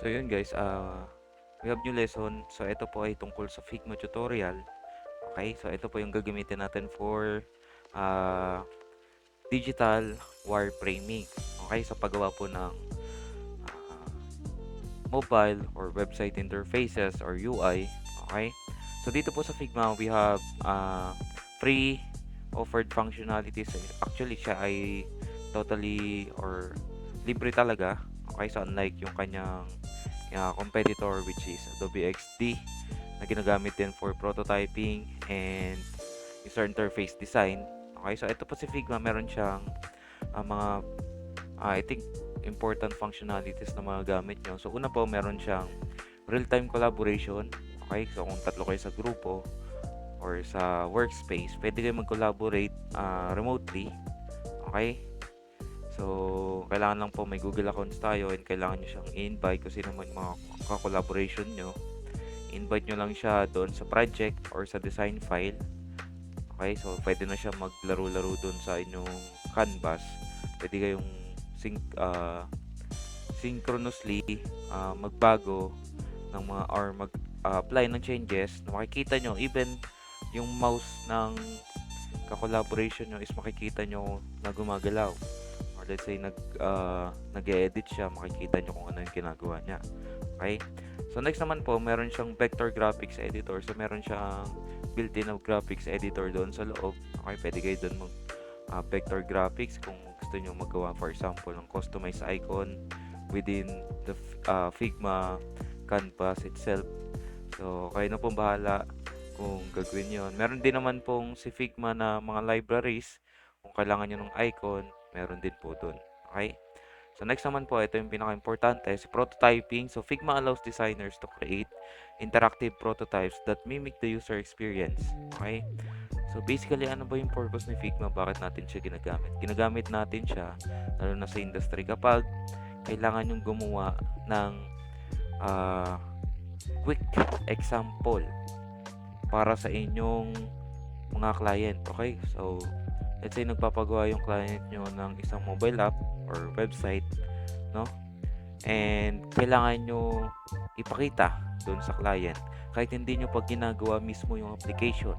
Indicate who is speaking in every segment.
Speaker 1: So yun guys, we have new lesson. So ito po ay tungkol sa Figma tutorial. Okay, so ito po yung gagamitin natin for uh, digital wireframing. Okay, sa paggawa po ng uh, mobile or website interfaces or UI. Okay, so dito po sa Figma we have free offered functionalities. Actually siya ay totally or libre talaga. Okay, so unlike yung kanyang competitor which is Adobe XD na ginagamit din for prototyping and user interface design. Okay, so ito po si Figma, meron siyang mga I think important functionalities na mga gamit nyo. So una po, meron siyang real-time collaboration. Okay, so kung tatlo kayo sa grupo or sa workspace, pwede kayo mag-collaborate remotely. Okay, so kailangan lang po may Google accounts tayo and kailangan nyo siyang i-invite kung sino man mga ka-collaboration nyo. Invite nyo lang siya doon sa project or sa design file. Okay, so pwede na siya maglaro-laro doon sa inyong canvas. Pwede kayong synchronously magbago ng mga or mag-apply ng changes na makikita nyo. Even yung mouse ng ka-collaboration nyo is makikita nyo na gumagalaw. Or let's say nag-edit siya, makikita nyo kung ano yung ginagawa niya. Okay? So next naman po, meron siyang vector graphics editor. So meron siyang built-in na graphics editor doon sa loob. Okay, pwede kayo doon mag vector graphics kung gusto niyo magawa for example ng customized icon within the Figma canvas itself. So kayo na pong bahala kung gagawin yon. Meron din naman pong si Figma na mga libraries. Kung kailangan nyo ng icon, meron din po doon. Okay? So next naman po, ito yung pinaka-importante, si prototyping. So Figma allows designers to create interactive prototypes that mimic the user experience. Okay? So basically, ano ba yung purpose ni Figma? Bakit natin siya ginagamit? Ginagamit natin siya, lalo na sa industry, kapag kailangan yung gumawa ng uh, quick example para sa inyong mga client. Okay? So, let's say nagpapagawa yung client nyo ng isang mobile app or website, no? And kailangan nyo ipakita doon sa client kahit hindi nyo pag ginagawa mismo yung application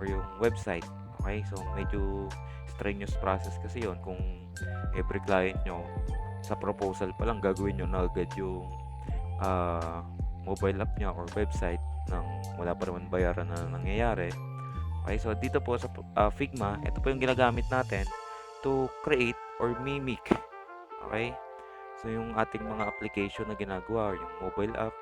Speaker 1: or yung website. Okay? So, medyo strenuous process kasi yon kung every client nyo sa proposal pa lang gagawin nyo na agad yung mobile app niya or website nang wala pa naman bayaran na nangyayari. Okay, so dito po sa Figma, ito po yung ginagamit natin to create or mimic. Okay? So yung ating mga application na ginagawa or yung mobile app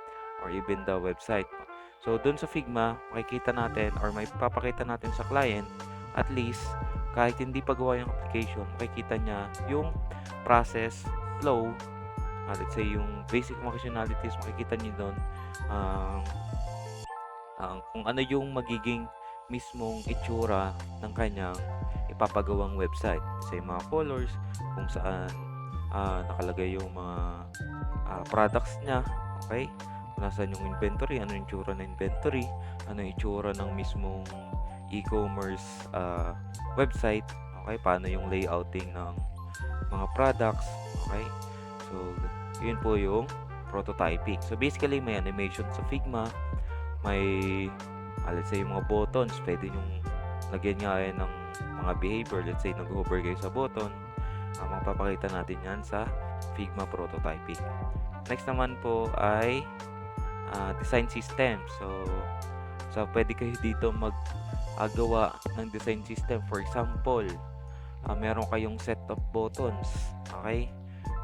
Speaker 1: or even the website. So dun sa Figma, makikita natin or may papakita natin sa client at least kahit hindi pa gawa yung application, makikita niya yung process flow. Let's say yung basic functionalities, makikita niyo doon kung ano yung magiging mismong itsura ng kanyang ipapagawang website. Sa mga colors, kung saan nakalagay yung mga products niya, okay? Kung nasaan yung inventory, ano yung itsura ng inventory, ano yung itsura ng mismong e-commerce website, okay? Paano yung layouting ng mga products, okay? So, yun po yung prototyping. So, basically, may animation sa Figma, may let's say yung mga buttons, pwede yung lagyan nga yan ng mga behavior. Let's say nag-hover kayo sa button, mapapakita natin yan sa Figma prototyping. Next naman po ay design system. So pwede kayo dito magawa ng design system. For example, meron kayong set of buttons, okay?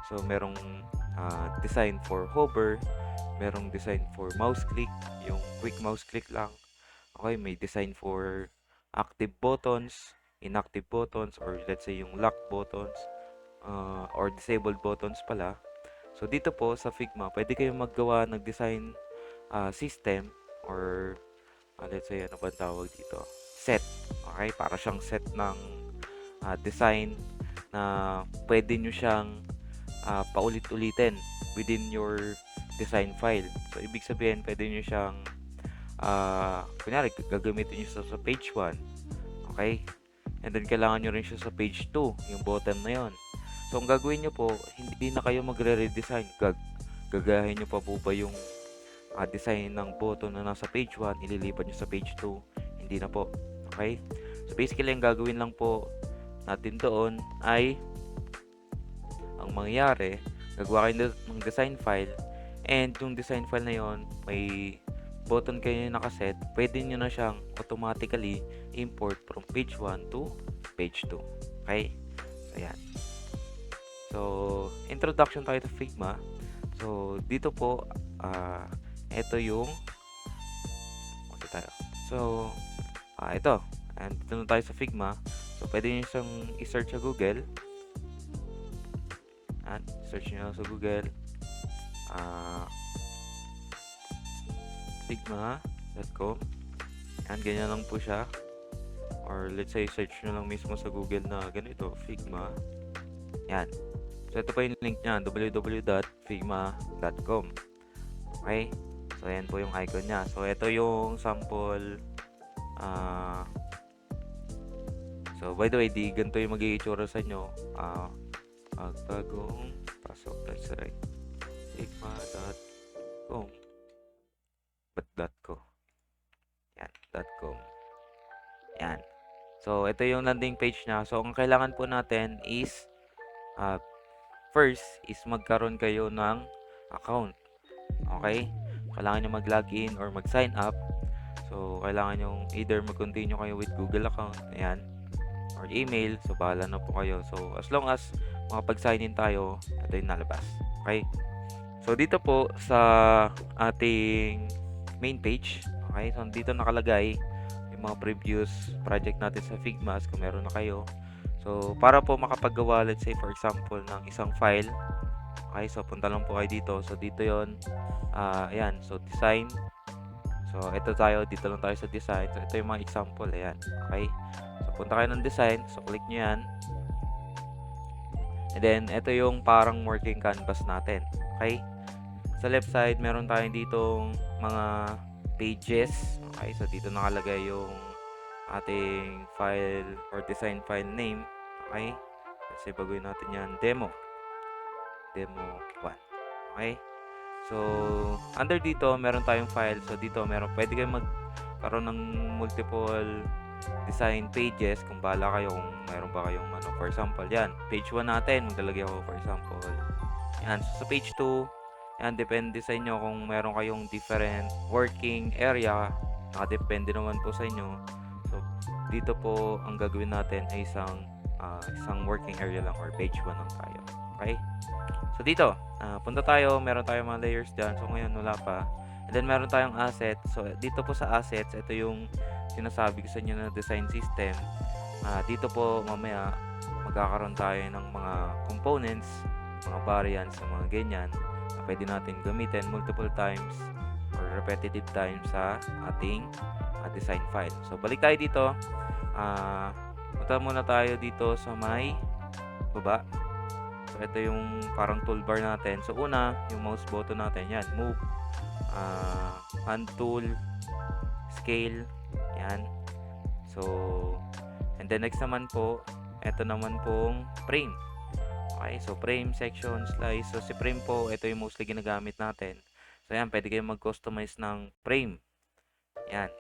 Speaker 1: So merong design for hover, merong design for mouse click, yung quick mouse click lang. Okay, may design for active buttons, inactive buttons, or let's say yung lock buttons, or disabled buttons pala. So dito po sa Figma, pwede kayong maggawa ng design system or let's say ano ba tawag dito? Set. Okay, para siyang set ng design na pwede nyo siyang paulit-ulitin within your design file. So, ibig sabihin, pwede nyo siyang kunyari, gagamitin nyo sa page 1. Okay? And then, kailangan nyo rin siya sa page 2, yung bottom na yon. So, ang gagawin nyo po, hindi na kayo magre-redesign. gagayahin niyo pa po ba yung design ng button na nasa page 1, ililipat niyo sa page 2? Hindi na po. Okay? So basically, ang gagawin lang po natin doon ay ang mangyayari, gagawa kayo ng design file, and yung design file na yon may button kayo na nakaset, pwede nyo na siyang automatically import from page 1 to page 2. Okay? So, yan. So, introduction tayo to Figma. So, dito po, ito yung tayo. So, ito. And dito na tayo sa Figma. So, pwede nyo siyang i-search sa Google. At search nyo sa Google. Figma.com. Yan, ganyan lang po siya. Or let's say, search nyo lang mismo sa Google na ganito, Figma. Yan. So, ito pa yung link niya, www.figma.com. Okay? So, ayan po yung icon niya. So, ito yung sample. So, by the way, ganito yung mag-i-itsura sa inyo. Pagtagong pasok tayo sa figma.com. .co. Yan, .com. Yan. So, ito yung landing page niya. So, ang kailangan po natin is first is magkaroon kayo ng account. Okay? Kailangan nyo mag-login or mag-sign up. So, kailangan nyo either mag-continue kayo with Google account. Ayan. Or email. So, bahala na po kayo. So, as long as makapag-sign in tayo, ito yung nalabas. Okay? So, dito po sa ating main page. Okay? So, dito nakalagay yung mga previous project natin sa Figma kung meron na kayo. So, para po makapagawa, let's say, for example, ng isang file. Okay? So, punta lang po kayo dito. So, dito yon. Ayan. So, design. So, ito tayo. Dito lang tayo sa design. So, ito yung mga example. Ayan. Okay? So, punta kayo ng design. So, click nyo yan. And then, ito yung parang working canvas natin. Okay? Sa left side, meron tayong ditong mga pages. Okay? So, dito nakalagay yung ating file or design file name. Okay? Kasi baguhin natin yan. Demo 1. Okay? So, under dito, meron tayong file. So, dito, pwede kayong magkaroon ng multiple design pages kung bahala kayo kung mayroon ba kayong for example, yan. Page 1 natin, maglalagay ako for example. Yan. So, sa page 2, yan, depende sa inyo kung meron kayong different working area. Nakadepende naman po sa inyo. So, dito po, ang gagawin natin ay isang working area lang or page 1 lang tayo. Okay? So, dito, punta tayo. Meron tayong mga layers dyan. So, ngayon, wala pa. And then, meron tayong assets. So, dito po sa assets, ito yung sinasabi ko sa inyo na design system. Dito po, mamaya, magkakaroon tayo ng mga components, mga variants, mga ganyan na pwede natin gamitin multiple times or repetitive times sa ating design file. So, balik tayo dito. Punta muna tayo dito sa may baba. So, ito yung parang toolbar natin. So, una, yung mouse button natin. Yan, move, hand tool, scale. Yan. So, and then next naman po, ito naman pong frame. Okay, so frame, section, slice. So, si frame po, ito yung mostly ginagamit natin. So, yan, pwede kayong mag-customize ng frame. Yan.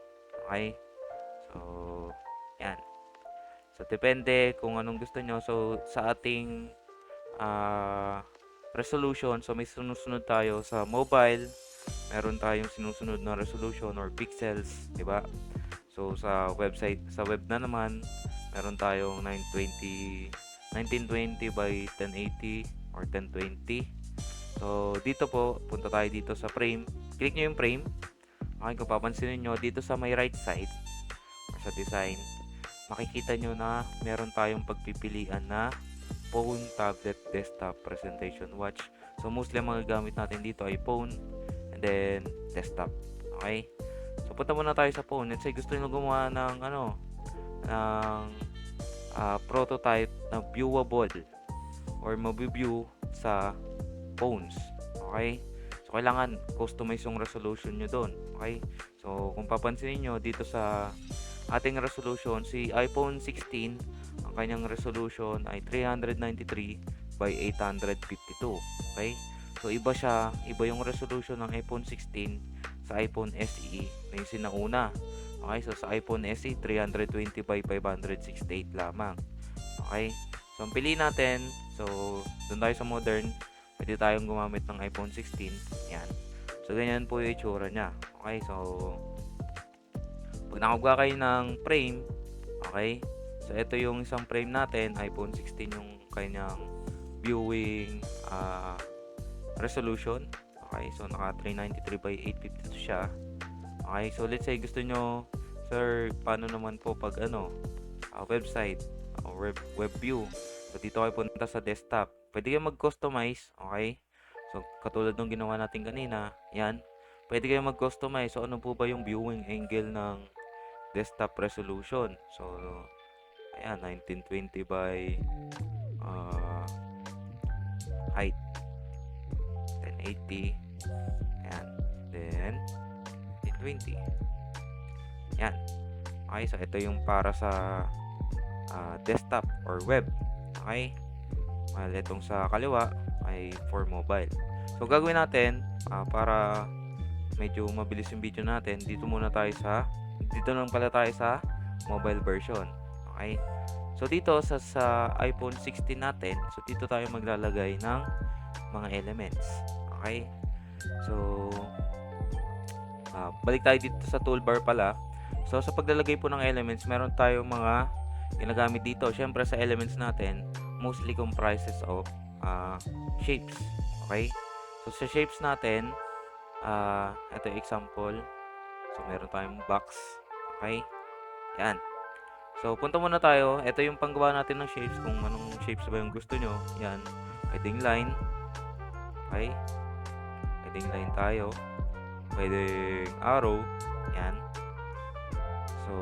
Speaker 1: Okay. So, yan. So, depende kung anong gusto nyo. So, sa ating resolution, so may sinusunod tayo sa mobile. Meron tayong sinusunod na resolution or pixels, di ba? So, sa web na naman, meron tayong 1920 by 1080 or 1020. So, dito po, punta tayo dito sa frame. Click nyo yung frame. Okay, kung papansinin nyo, dito sa may right side or sa design, makikita nyo na meron tayong pagpipilian na phone, tablet, desktop, presentation, watch. So, mostly ang mga gamit natin dito ay phone and then desktop. Okay? So, punta muna tayo sa phone. Let's say gusto nyo gumawa ng prototype na viewable or mabiview sa phones. Okay? So, kailangan customize yung resolution nyo doon. Okay? So, kung papansinin nyo, dito sa ating resolution, si iPhone 16, ang kanyang resolution ay 393 by 852. Okay? So iba yung resolution ng iPhone 16 sa iPhone SE na yung sinauna. Okay, so sa iPhone SE 320 by 568 lamang. Okay, so ang piliin natin, so doon tayo sa modern, pwede tayong gumamit ng iPhone 16. Yan, so ganyan po yung itsura nya. Okay, so pag nakakuha kayo ng frame, okay, so ito yung isang frame natin, iPhone 16 yung kanyang viewing resolution. Okay, so naka 393 by 852 siya. Okay, so let's say gusto nyo, sir, paano naman po pag website o web view. So dito kayo punta sa desktop. Pwede kayo mag-customize, okay? So katulad ng ginawa natin kanina, yan. Pwede kayo mag-customize. So ano po ba yung viewing angle ng desktop resolution? So ayan, 1920 by height 1080. Ayan. Then 1020. Yan. Okay, so ito yung para sa desktop or web. Okay? While itong sa kaliwa ay for mobile. So gagawin natin para medyo mabilis yung video natin, dito lang pala tayo sa mobile version. Okay? So dito sa iPhone 16 natin, so dito tayo maglalagay ng mga elements. Okay? So balik tayo dito sa toolbar pala. So sa paglalagay po ng elements, meron tayong mga ginagamit dito. Syempre sa elements natin, mostly comprises of shapes. Okay? So sa shapes natin, ito yung example. So meron tayong box. Okay? Yan. So punta muna tayo. Ito yung panggawa natin ng shapes. Kung anong shapes ba yung gusto nyo. Yan. Pwedeng line. Okay? Pwedeng line tayo. Pwedeng arrow. Yan. So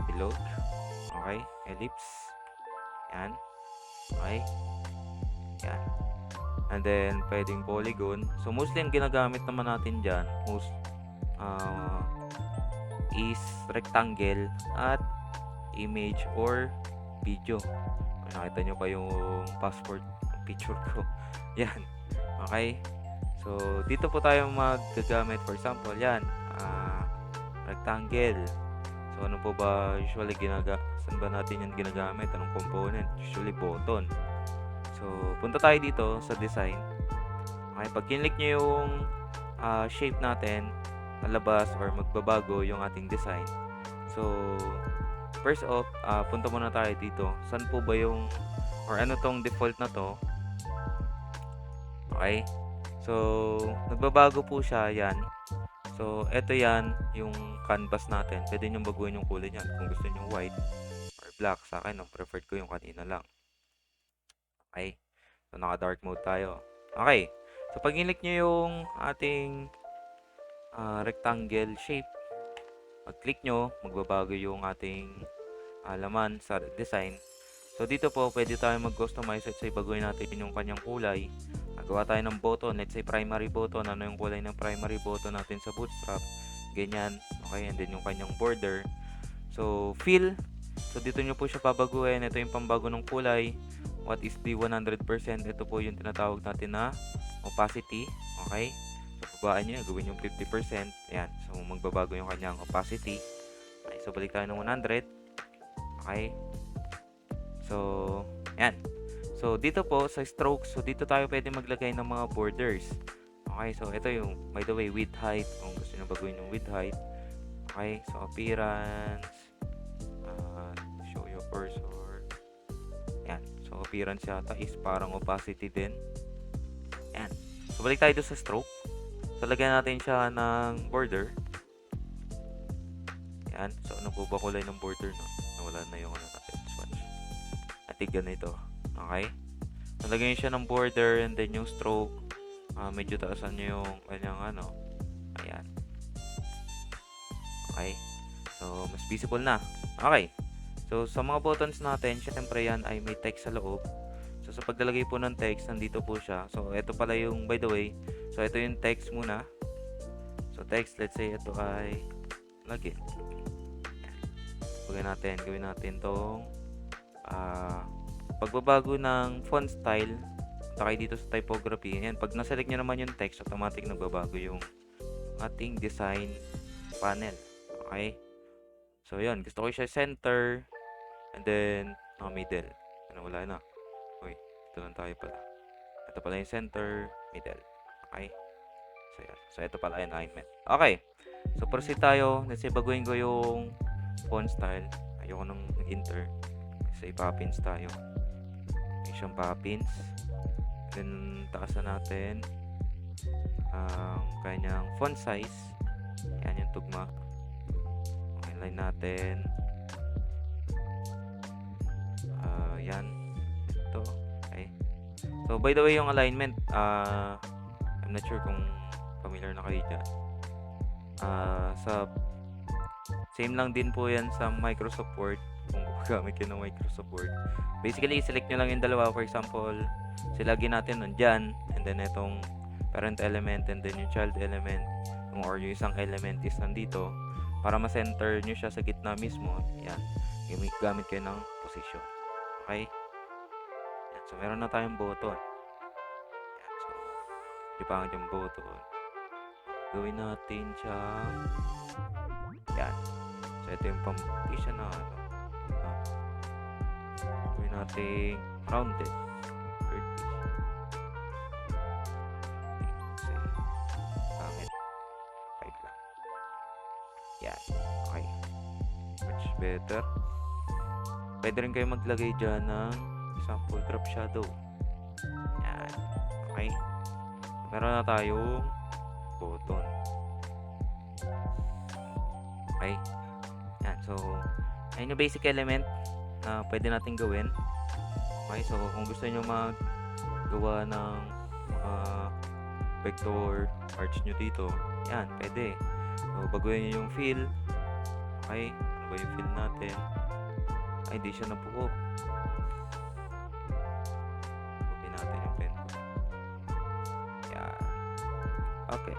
Speaker 1: pillow. Okay? Ellipse. Yan. Okay? Yan. And then, pwedeng polygon. So, mostly ang ginagamit naman natin dyan is rectangle at image or video. Nakita nyo pa yung passport picture ko. Yan. Okay? So, dito po tayo magagamit. For example, yan. Rectangle. So, ano po ba usually saan ba natin yan ginagamit? Anong component? Usually button. So, punta tayo dito sa design. Okay, pag kinlik nyo yung shape natin, lalabas or magbabago yung ating design. So, first off, punta muna tayo dito. Saan po ba yung, or ano tong default na to? Okay. So, nagbabago po siya, yan. So, eto yan, yung canvas natin. Pwede nyo baguhin yung kulay niyan. Kung gusto nyo white or black, sa akin, preferred ko yung kanina lang. Okay. So, naka-dark mode tayo. Okay. So, pag in-click nyo yung ating rectangle shape, pag-click nyo, magbabago yung ating laman sa design. So, dito po, pwede tayo mag-customize. Let's say, baguhin natin yung kanyang kulay. Gawa tayo ng button. Let's say, primary button. Ano yung kulay ng primary button natin sa Bootstrap? Ganyan. Okay. And then, yung kanyang border. So, fill. So, dito nyo po siya pabaguhin. Ito yung pambago ng kulay. What is the 100%? Ito po yung tinatawag natin na opacity. Okay? So, babaan nyo, gawin yung 50%. Ayan. So, magbabago yung kanyang opacity. Okay. So, balik tayo ng 100. Okay? So, ayan. So, dito po sa strokes, so dito tayo pwede maglagay ng mga borders. Okay? So, ito yung, by the way, width height. Kung gusto nyo baguhin yung width height. Okay? So, appearance. Show your cursor. So, appearance yata is parang opacity din. Yan. So, balik tayo sa stroke. So, lagyan natin siya ng border. Yan. So, ano po ba kulay ng border nun? Nawala na yung natin. Swatch. Natig ganito. Okay? So, lagyan siya ng border and then yung stroke. Medyo taasan nyo yung kanyang Ayan. Okay? So, mas visible na. Okay. So, sa mga buttons natin, syempre yan ay may text sa loob. So, sa paglalagay po ng text, nandito po siya. So, ito pala yung, by the way, so, ito yung text muna. So, text, let's say, ito ay login. Gawin natin tong pagbabago ng font style. punta kayo dito sa typography. Ayan, pag na-select nyo naman yung text, automatic nagbabago yung ating design panel. Okay? So, yun. Gusto ko siya center and then middle. Ano, wala na. Uy, dito lang tayo pala. Ito pala yung center, middle. Okay? So, yan. So, ito pala yung alignment. Okay. So, proceed tayo. Let's say, baguhin ko yung font style. Ayoko nung enter. Kasi pa-pins tayo. May siyang pa-pins. Then, taasan natin ang kanyang font size. Yan yung tugma. Line natin. Yan. Ito. Okay. So, by the way, yung alignment, I'm not sure kung familiar na kayo dyan. Sa same lang din po yan sa Microsoft Word. Kung gumagamit kayo ng Microsoft Word. Basically, select nyo lang yung dalawa. For example, silagin natin nun dyan. And then, itong parent element and then yung child element. Or yung isang element is nandito. Para ma-center nyo siya sa gitna mismo. Yan. Gamit kayo ng position. Okay? Yan. So, meron na tayong button. Yan. So, ipangan yung button. Gawin natin siya. Yan. So, ito yung pang-position na ano. Gawin natin rounded. 30. Kasi, pangit. 5 lang. Yan. Okay. Much better. Pwede rin kayo maglagay dyan ng sample drop shadow. Yan. Okay. Meron na tayong button. Okay. Yan. So, ayun yung basic element na pwede natin gawin. Okay. So, kung gusto nyo maggawa ng vector arch nyo dito, yan. Pwede. So, baguhin nyo yung fill. Okay. Ano ba yung fill natin? Ay, di siya nabuo. Copy natin yung pen ko. Yan. Okay.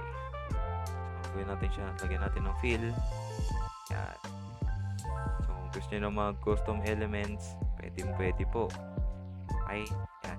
Speaker 1: So, gawin natin siya. Lagyan natin ng fill. Yan. So, kung gusto nyo na mag-custom elements, pwede po. Okay. Yan.